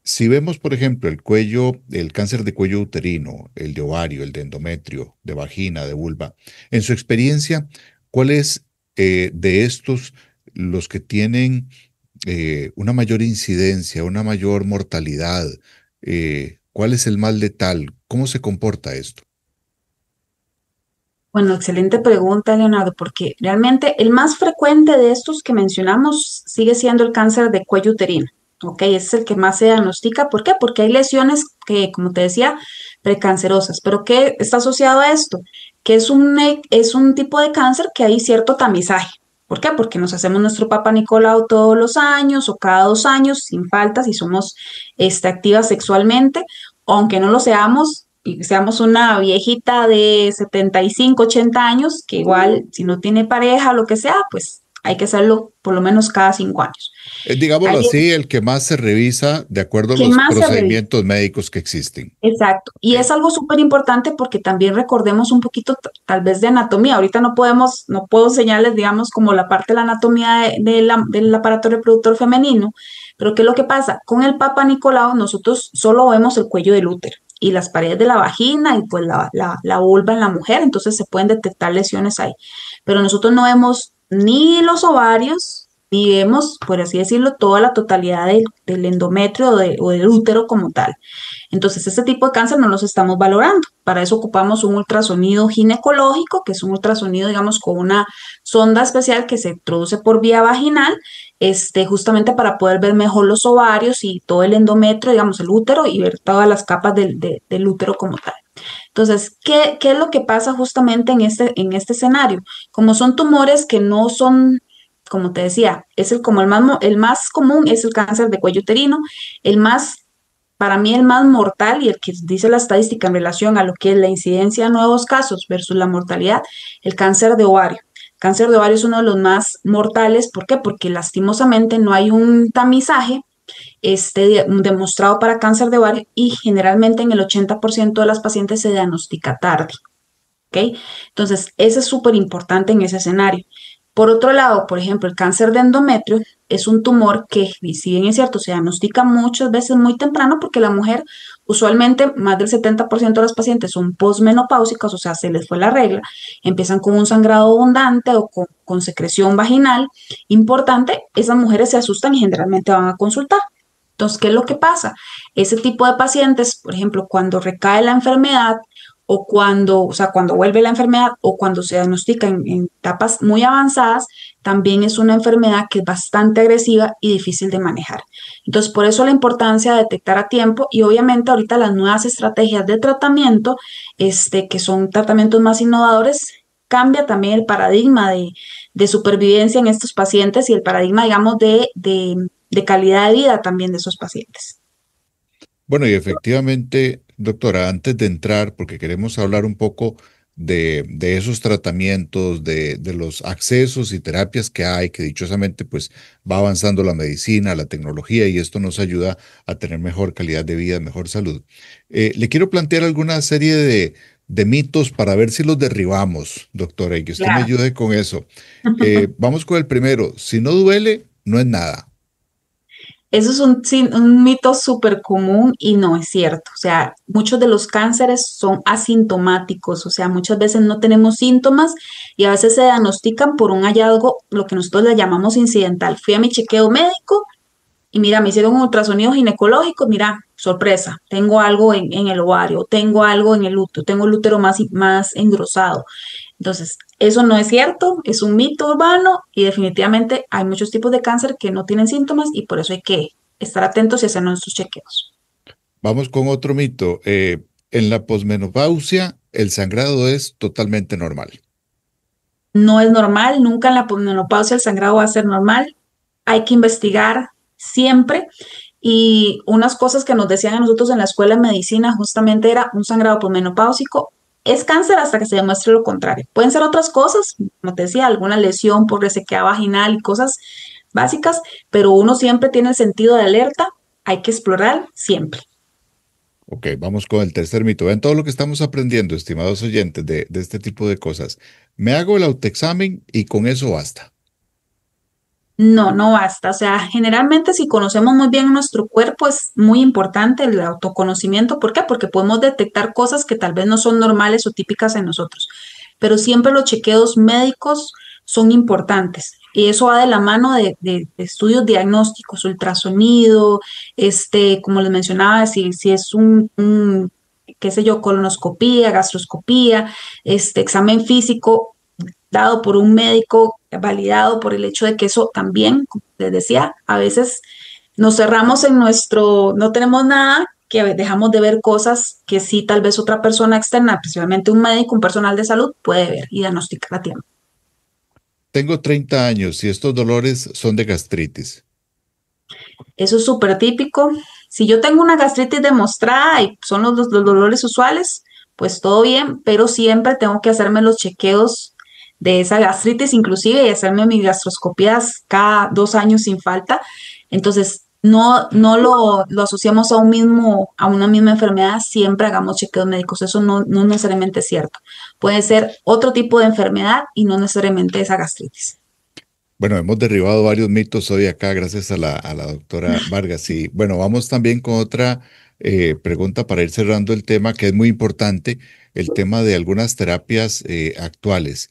Si vemos, por ejemplo, el cuello, el cáncer de cuello uterino, el de ovario, el de endometrio, de vagina, de vulva, en su experiencia, ¿cuál es de estos los que tienen una mayor incidencia, una mayor mortalidad? ¿Cuál es el más letal? ¿Cómo se comporta esto? Bueno, excelente pregunta, Leonardo, porque realmente el más frecuente de estos que mencionamos sigue siendo el cáncer de cuello uterino. Ok, ese es el que más se diagnostica. ¿Por qué? Porque hay lesiones que, como te decía, precancerosas. ¿Pero qué está asociado a esto? Que es un tipo de cáncer que hay cierto tamizaje. ¿Por qué? Porque nos hacemos nuestro Papa Nicolau todos los años o cada 2 años, sin falta, si somos activas sexualmente, aunque no lo seamos, y seamos una viejita de 75, 80 años, que igual si no tiene pareja o lo que sea, pues hay que hacerlo por lo menos cada 5 años. Digámoslo Hay así, el que más se revisa de acuerdo a que los más se revisa. procedimientos médicos que existen. Exacto. Y es algo súper importante porque también recordemos un poquito tal vez de anatomía. Ahorita no puedo enseñarles, digamos, como la parte de la anatomía del aparato reproductor femenino, pero ¿qué es lo que pasa? Con el Papa Nicolau nosotros solo vemos el cuello del útero y las paredes de la vagina y pues la vulva en la mujer, entonces se pueden detectar lesiones ahí. Pero nosotros no vemos ni los ovarios, ni vemos, por así decirlo, toda la totalidad del endometrio o del útero como tal. Entonces, este tipo de cáncer no los estamos valorando. Para eso ocupamos un ultrasonido ginecológico, que es un ultrasonido, digamos, con una sonda especial que se introduce por vía vaginal, justamente para poder ver mejor los ovarios y todo el endometrio, digamos, el útero y ver todas las capas del útero como tal. Entonces, ¿qué es lo que pasa justamente en este escenario? Como son tumores que no son, como te decía, como el más común es el cáncer de cuello uterino, el más para mí el más mortal y el que dice la estadística en relación a lo que es la incidencia de nuevos casos versus la mortalidad, el cáncer de ovario. El cáncer de ovario es uno de los más mortales. ¿Por qué? Porque lastimosamente no hay un tamizaje demostrado para cáncer de ovario y generalmente en el 80% de las pacientes se diagnostica tarde. ¿Ok? Entonces, eso es súper importante en ese escenario. Por otro lado, por ejemplo, el cáncer de endometrio es un tumor que, si bien es cierto, se diagnostica muchas veces muy temprano porque la mujer, usualmente más del 70% de las pacientes son posmenopáusicas, o sea, se les fue la regla, empiezan con un sangrado abundante o con secreción vaginal importante, esas mujeres se asustan y generalmente van a consultar. Entonces, ¿qué es lo que pasa? Ese tipo de pacientes, por ejemplo, cuando recae la enfermedad, o sea, cuando vuelve la enfermedad o cuando se diagnostica en etapas muy avanzadas, también es una enfermedad que es bastante agresiva y difícil de manejar. Entonces, por eso la importancia de detectar a tiempo y obviamente ahorita las nuevas estrategias de tratamiento, que son tratamientos más innovadores, cambia también el paradigma de supervivencia en estos pacientes y el paradigma, digamos, de calidad de vida también de esos pacientes. Bueno, y efectivamente Doctora, antes de entrar, porque queremos hablar un poco de esos tratamientos, de los accesos y terapias que hay, que dichosamente pues va avanzando la medicina, la tecnología y esto nos ayuda a tener mejor calidad de vida, mejor salud. Le quiero plantear alguna serie de mitos para ver si los derribamos, doctora, y que usted me Claro. ayude con eso. Vamos con el primero. Si no duele, no es nada. Eso es un mito súper común y no es cierto. O sea, muchos de los cánceres son asintomáticos, o sea, muchas veces no tenemos síntomas y a veces se diagnostican por un hallazgo, lo que nosotros le llamamos incidental. Fui a mi chequeo médico y mira, me hicieron un ultrasonido ginecológico, mira, sorpresa, tengo algo en el ovario, tengo algo en el útero, tengo el útero más engrosado. Entonces, eso no es cierto, es un mito urbano y definitivamente hay muchos tipos de cáncer que no tienen síntomas y por eso hay que estar atentos y hacernos sus chequeos. Vamos con otro mito. En la posmenopausia, el sangrado es totalmente normal. No es normal, nunca en la menopausia el sangrado va a ser normal. Hay que investigar siempre. Y unas cosas que nos decían a nosotros en la escuela de medicina justamente era un sangrado posmenopáusico. Es cáncer hasta que se demuestre lo contrario. Pueden ser otras cosas, como te decía, alguna lesión por resequedad vaginal y cosas básicas, pero uno siempre tiene el sentido de alerta. Hay que explorar siempre. Ok, vamos con el tercer mito. Vean todo lo que estamos aprendiendo, estimados oyentes, de este tipo de cosas. Me hago el autoexamen y con eso basta. No, no basta. O sea, generalmente si conocemos muy bien nuestro cuerpo es muy importante el autoconocimiento. ¿Por qué? Porque podemos detectar cosas que tal vez no son normales o típicas en nosotros. Pero siempre los chequeos médicos son importantes. Y eso va de la mano de estudios diagnósticos, ultrasonido, como les mencionaba, si es qué sé yo, colonoscopía, gastroscopía, examen físico dado por un médico, validado por el hecho de que eso también, como les decía, a veces nos cerramos en no tenemos nada, que dejamos de ver cosas que sí tal vez otra persona externa, principalmente un médico, un personal de salud, puede ver y diagnosticar a tiempo. Tengo 30 años y estos dolores son de gastritis. Eso es súper típico. Si yo tengo una gastritis demostrada y son los dolores usuales, pues todo bien, pero siempre tengo que hacerme los chequeos de esa gastritis, inclusive, y hacerme mis gastroscopías cada 2 años sin falta. Entonces, no lo asociamos a una misma enfermedad, siempre hagamos chequeos médicos. Eso no necesariamente es cierto. Puede ser otro tipo de enfermedad y no necesariamente esa gastritis. Bueno, hemos derribado varios mitos hoy acá gracias a la doctora Vargas. Y bueno, vamos también con otra pregunta para ir cerrando el tema que es muy importante, el tema de algunas terapias actuales.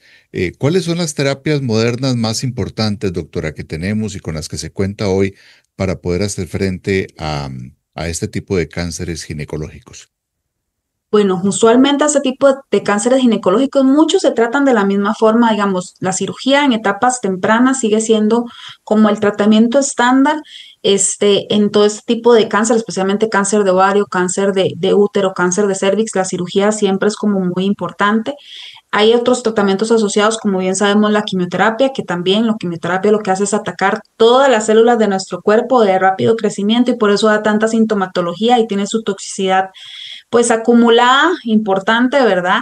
¿Cuáles son las terapias modernas más importantes, doctora, que tenemos y con las que se cuenta hoy para poder hacer frente a este tipo de cánceres ginecológicos? Bueno, usualmente este tipo de cánceres ginecológicos, muchos se tratan de la misma forma, digamos, la cirugía en etapas tempranas sigue siendo como el tratamiento estándar, en todo este tipo de cáncer, especialmente cáncer de ovario, cáncer de útero, cáncer de cervix, la cirugía siempre es como muy importante. Hay otros tratamientos asociados, como bien sabemos, la quimioterapia, que también la quimioterapia lo que hace es atacar todas las células de nuestro cuerpo de rápido crecimiento y por eso da tanta sintomatología y tiene su toxicidad pues acumulada, importante, ¿verdad?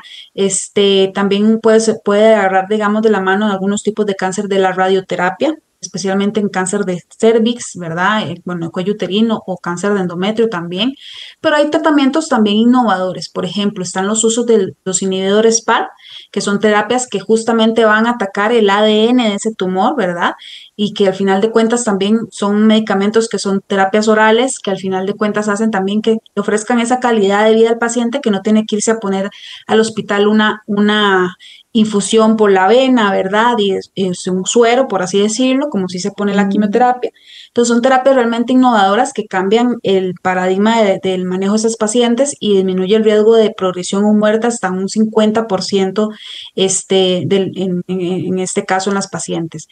También se puede agarrar, digamos, de la mano en algunos tipos de cáncer de la radioterapia, especialmente en cáncer de cervix, ¿verdad? Bueno, el cuello uterino o cáncer de endometrio también. Pero hay tratamientos también innovadores. Por ejemplo, están los usos de los inhibidores PARP, que son terapias que justamente van a atacar el ADN de ese tumor, ¿verdad? Y que al final de cuentas también son medicamentos que son terapias orales, que al final de cuentas hacen también que ofrezcan esa calidad de vida al paciente que no tiene que irse a poner al hospital una infusión por la vena, ¿verdad? Y es un suero, por así decirlo, como si se pone la quimioterapia. Entonces son terapias realmente innovadoras que cambian el paradigma del manejo de esos pacientes y disminuye el riesgo de progresión o muerte hasta un 50% en este caso en las pacientes.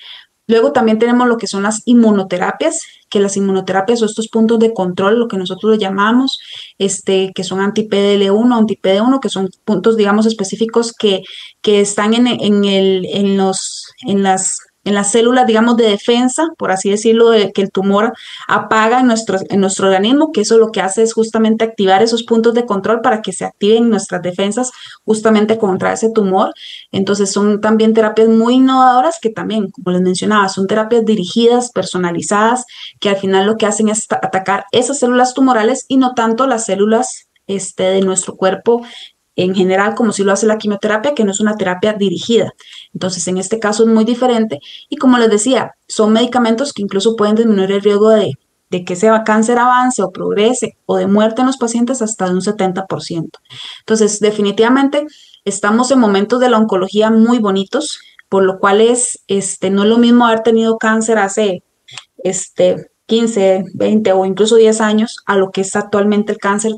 Luego también tenemos lo que son las inmunoterapias, que las inmunoterapias o estos puntos de control, lo que nosotros le llamamos, que son anti-PDL1, anti-PD1, que son puntos, digamos, específicos que están en las en las células, digamos, de defensa, por así decirlo, de que el tumor apaga en nuestro organismo, que eso lo que hace es justamente activar esos puntos de control para que se activen nuestras defensas justamente contra ese tumor. Entonces son también terapias muy innovadoras que también, como les mencionaba, son terapias dirigidas, personalizadas, que al final lo que hacen es atacar esas células tumorales y no tanto las células de nuestro cuerpo en general, como si lo hace la quimioterapia, que no es una terapia dirigida. Entonces, en este caso es muy diferente. Y como les decía, son medicamentos que incluso pueden disminuir el riesgo de que ese cáncer avance o progrese o de muerte en los pacientes hasta de un 70%. Entonces, definitivamente estamos en momentos de la oncología muy bonitos, por lo cual no es lo mismo haber tenido cáncer hace 15, 20 o incluso 10 años a lo que es actualmente el cáncer.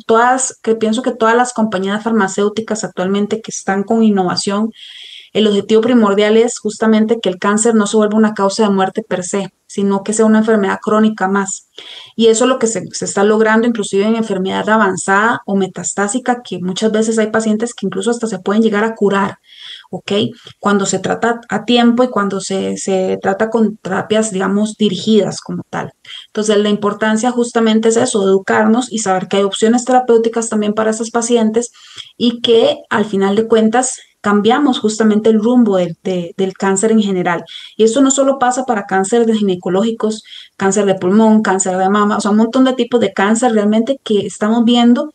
Que pienso que todas las compañías farmacéuticas actualmente que están con innovación, el objetivo primordial es justamente que el cáncer no se vuelva una causa de muerte per se, sino que sea una enfermedad crónica más. Y eso es lo que se está logrando inclusive en enfermedad avanzada o metastásica, que muchas veces hay pacientes que incluso hasta se pueden llegar a curar, ¿ok? Cuando se trata a tiempo y cuando se trata con terapias, digamos, dirigidas como tal. Entonces, la importancia justamente es eso, educarnos y saber que hay opciones terapéuticas también para esos pacientes y que al final de cuentas cambiamos justamente el rumbo del cáncer en general. Y esto no solo pasa para cáncer de ginecológicos, cáncer de pulmón, cáncer de mama, o sea, un montón de tipos de cáncer realmente que estamos viendo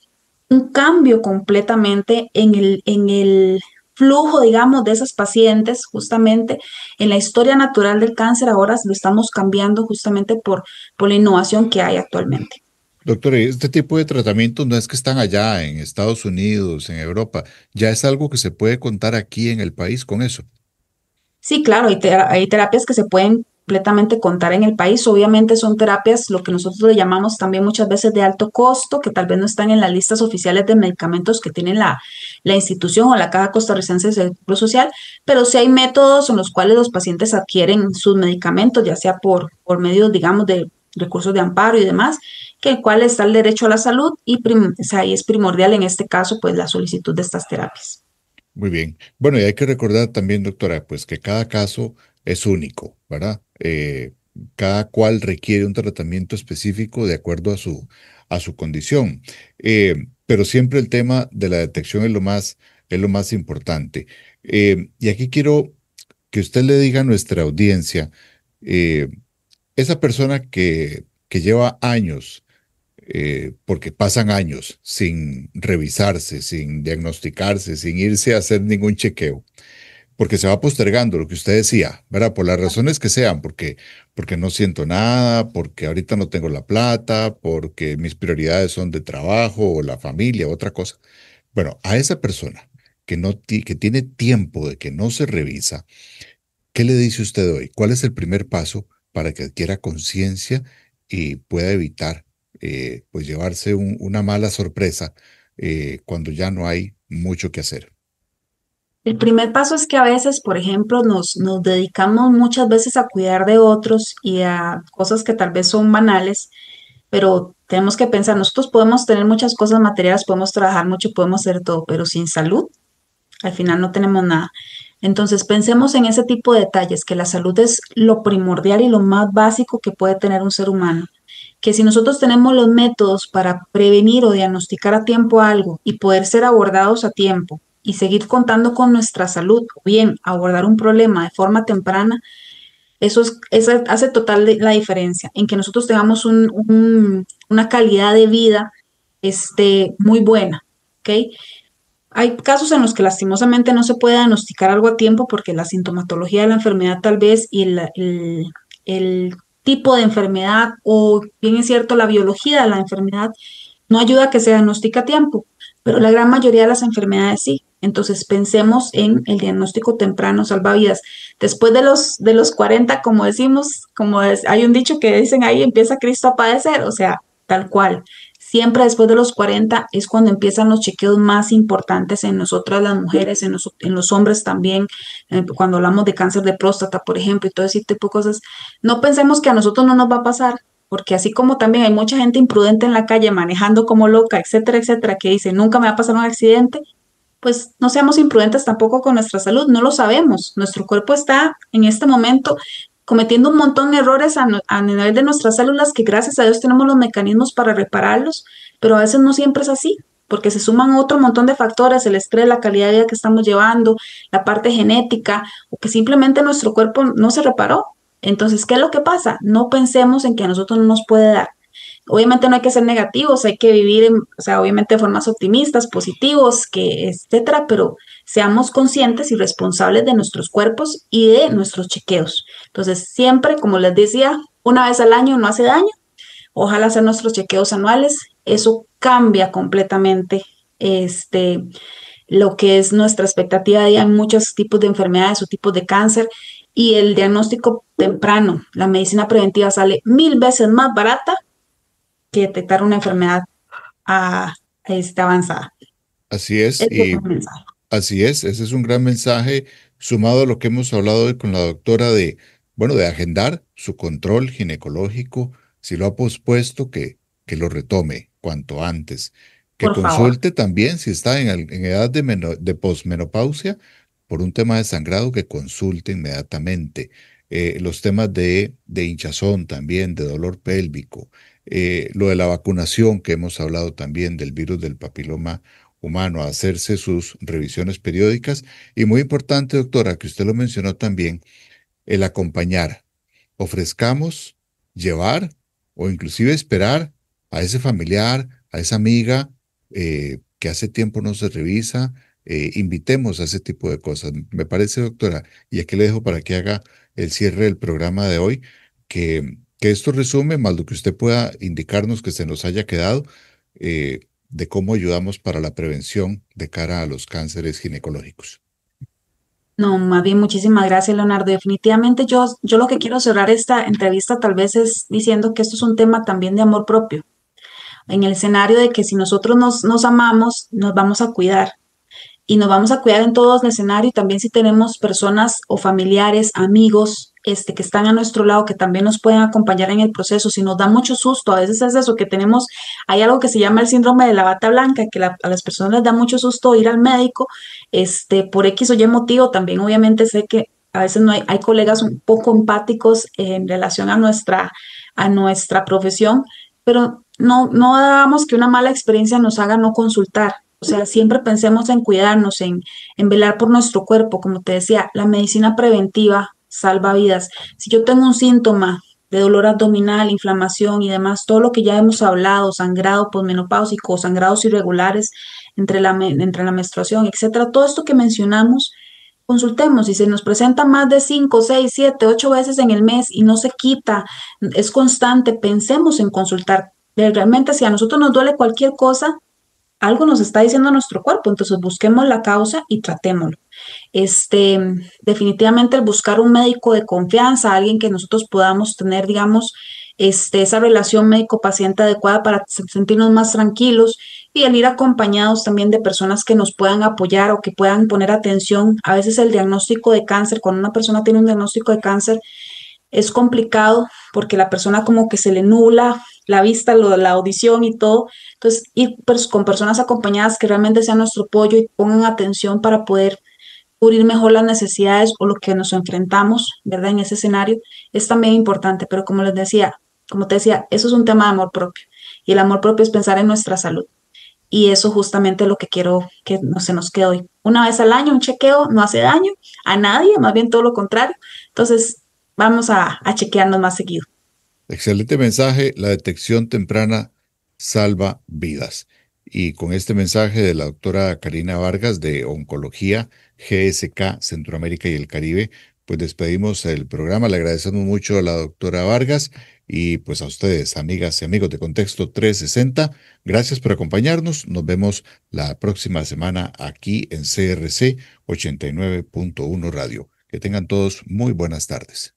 un cambio completamente en el flujo, digamos, de esos pacientes, justamente en la historia natural del cáncer, ahora lo estamos cambiando justamente por la innovación que hay actualmente. Doctor, este tipo de tratamientos no es que están allá en Estados Unidos, en Europa, ya es algo que se puede contar aquí en el país con eso. Sí, claro, hay terapias que se pueden completamente contar en el país. Obviamente son terapias, lo que nosotros le llamamos también muchas veces de alto costo, que tal vez no están en las listas oficiales de medicamentos que tiene la institución o la Caja Costarricense de Seguro Social, pero sí hay métodos en los cuales los pacientes adquieren sus medicamentos, ya sea por medio, digamos, de recursos de amparo y demás, que el cual está el derecho a la salud o sea, y es primordial en este caso, pues, la solicitud de estas terapias. Muy bien. Bueno, y hay que recordar también, doctora, pues que cada caso es único, ¿verdad? Cada cual requiere un tratamiento específico de acuerdo a su condición. Pero siempre el tema de la detección es lo más importante. Y aquí quiero que usted le diga a nuestra audiencia, eh, esa persona que lleva años, porque pasan años sin revisarse, sin diagnosticarse, sin irse a hacer ningún chequeo, porque se va postergando lo que usted decía, ¿verdad? Por las razones que sean, porque no siento nada, porque ahorita no tengo la plata, porque mis prioridades son de trabajo o la familia, otra cosa. Bueno, a esa persona que tiene tiempo de que no se revisa, ¿qué le dice usted hoy? ¿Cuál es el primer paso para que adquiera conciencia y pueda evitar pues llevarse una mala sorpresa cuando ya no hay mucho que hacer? El primer paso es que a veces, por ejemplo, nos dedicamos muchas veces a cuidar de otros y a cosas que tal vez son banales, pero tenemos que pensar, nosotros podemos tener muchas cosas materiales, podemos trabajar mucho, podemos hacer todo, pero sin salud, al final no tenemos nada. Entonces, pensemos en ese tipo de detalles, que la salud es lo primordial y lo más básico que puede tener un ser humano. Que si nosotros tenemos los métodos para prevenir o diagnosticar a tiempo algo y poder ser abordados a tiempo y seguir contando con nuestra salud, o bien abordar un problema de forma temprana, eso hace total la diferencia en que nosotros tengamos una calidad de vida muy buena, ¿ok? Hay casos en los que lastimosamente no se puede diagnosticar algo a tiempo porque la sintomatología de la enfermedad tal vez y el tipo de enfermedad o bien es cierto la biología de la enfermedad no ayuda a que se diagnostique a tiempo, pero la gran mayoría de las enfermedades sí. Entonces pensemos en el diagnóstico temprano salvavidas. Después de los 40, como decimos, hay un dicho que dicen ahí, empieza Cristo a padecer, o sea, tal cual. Siempre después de los 40 es cuando empiezan los chequeos más importantes en nosotras las mujeres, en los hombres también, cuando hablamos de cáncer de próstata, por ejemplo, y todo ese tipo de cosas. No pensemos que a nosotros no nos va a pasar, porque así como también hay mucha gente imprudente en la calle manejando como loca, etcétera, etcétera, que dice, nunca me va a pasar un accidente, pues no seamos imprudentes tampoco con nuestra salud, no lo sabemos. Nuestro cuerpo está en este momento cometiendo un montón de errores a nivel de nuestras células que gracias a Dios tenemos los mecanismos para repararlos, pero a veces no siempre es así, porque se suman otro montón de factores, el estrés, la calidad de vida que estamos llevando, la parte genética, o que simplemente nuestro cuerpo no se reparó. Entonces, ¿qué es lo que pasa? No pensemos en que a nosotros no nos puede dar. Obviamente no hay que ser negativos, hay que vivir, o sea, obviamente de formas optimistas, positivos, que etcétera, pero seamos conscientes y responsables de nuestros cuerpos y de nuestros chequeos. Entonces, siempre, como les decía, una vez al año no hace daño. Ojalá hacer nuestros chequeos anuales. Eso cambia completamente lo que es nuestra expectativa de vida en muchos tipos de enfermedades o tipos de cáncer. Y el diagnóstico temprano, la medicina preventiva sale 1000 veces más barata que detectar una enfermedad avanzada. Así es, Ese es y un mensaje. así es, ese es un gran mensaje sumado a lo que hemos hablado hoy con la doctora de, bueno, de agendar su control ginecológico, si lo ha pospuesto, que lo retome cuanto antes, que Por favor. consulte también si está en edad de posmenopausia por un tema de sangrado, que consulte inmediatamente. Los temas de hinchazón también, de dolor pélvico, lo de la vacunación que hemos hablado también del virus del papiloma humano, a hacerse sus revisiones periódicas. Y muy importante, doctora, que usted lo mencionó también, el acompañar. Ofrezcamos llevar o inclusive esperar a ese familiar, a esa amiga que hace tiempo no se revisa. Invitemos a ese tipo de cosas. Me parece, doctora, y aquí le dejo para que haga el cierre del programa de hoy, que esto resume, más lo que usted pueda indicarnos que se nos haya quedado, de cómo ayudamos para la prevención de cara a los cánceres ginecológicos. No, más bien muchísimas gracias, Leonardo. Definitivamente yo lo que quiero cerrar esta entrevista tal vez es diciendo que esto es un tema también de amor propio, en el escenario de que si nosotros nos amamos, nos vamos a cuidar. Y nos vamos a cuidar en todo el escenario y también si tenemos personas o familiares, amigos, que están a nuestro lado, que también nos pueden acompañar en el proceso. Si nos da mucho susto, a veces es eso que tenemos, hay algo que se llama el síndrome de la bata blanca, que a las personas les da mucho susto ir al médico, por X o Y motivo. También obviamente sé que a veces no hay colegas un poco empáticos en relación a nuestra profesión, pero no hagamos que una mala experiencia nos haga no consultar. O sea, siempre pensemos en cuidarnos, en velar por nuestro cuerpo. Como te decía, la medicina preventiva salva vidas. Si yo tengo un síntoma de dolor abdominal, inflamación y demás, todo lo que ya hemos hablado, sangrado posmenopáusico, sangrados irregulares entre la menstruación, etcétera, todo esto que mencionamos, consultemos. Si se nos presenta más de 5, 6, 7, 8 veces en el mes y no se quita, es constante, pensemos en consultar. Realmente, si a nosotros nos duele cualquier cosa, algo nos está diciendo nuestro cuerpo, entonces busquemos la causa y tratémoslo. Este, definitivamente el buscar un médico de confianza, alguien que nosotros podamos tener, digamos, esa relación médico-paciente adecuada para sentirnos más tranquilos y el ir acompañados también de personas que nos puedan apoyar o que puedan poner atención. A veces el diagnóstico de cáncer, cuando una persona tiene un diagnóstico de cáncer, es complicado porque la persona como que se le nubla la vista, la audición y todo. Entonces, ir con personas acompañadas que realmente sean nuestro apoyo y pongan atención para poder cubrir mejor las necesidades o lo que nos enfrentamos, ¿verdad? En ese escenario es también importante, pero como te decía, eso es un tema de amor propio y el amor propio es pensar en nuestra salud. Y eso justamente es lo que quiero que no se nos quede hoy. Una vez al año, un chequeo no hace daño a nadie, más bien todo lo contrario. Entonces, vamos a chequearnos más seguido. Excelente mensaje. La detección temprana salva vidas. Y con este mensaje de la doctora Karina Vargas de Oncología GSK Centroamérica y el Caribe, pues despedimos el programa. Le agradecemos mucho a la doctora Vargas y pues a ustedes, amigas y amigos de Contexto 360. Gracias por acompañarnos. Nos vemos la próxima semana aquí en CRC 89.1 Radio. Que tengan todos muy buenas tardes.